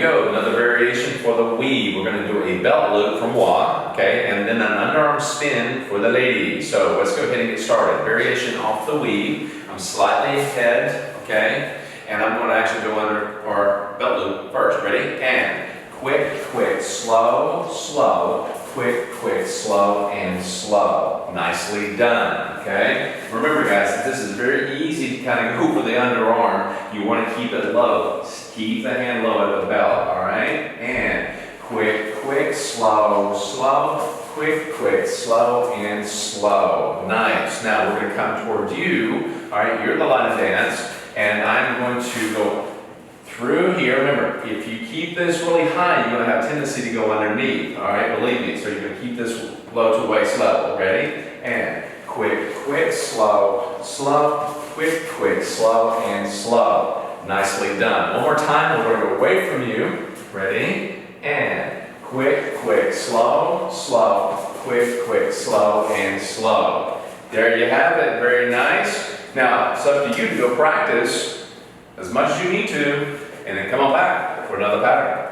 go, another variation for the weave. We're going to do a belt loop from wa, okay, and then an underarm spin for the lady. So let's go ahead and get started. Variation off the weave. I'm slightly ahead, okay, and I'm going to actually go under our belt loop first. Ready? And quick, quick, slow, slow, quick, quick, slow, and slow. Nicely done, okay? Remember guys, this is very easy to kind of go for the underarm. You want to keep it low. Keep the hand low at the belt, all right? And quick, quick, slow, slow, quick, quick, slow, and slow. Nice. Now we're going to come toward you, all right? You're the line of dance, and I'm going to go through here. Remember, if you keep this really high, you're going to have a tendency to go underneath, all right? Believe me. So you're going to keep this low to waist level. Ready? And quick, quick, slow, slow, quick, quick, slow, and slow. Nicely done. One more time. We're going to go away from you. Ready? And quick, quick, slow, slow, quick, quick, slow, and slow. There you have it. Very nice. Now, it's up to you to go practice as much as you need to, and then come on back for another pattern.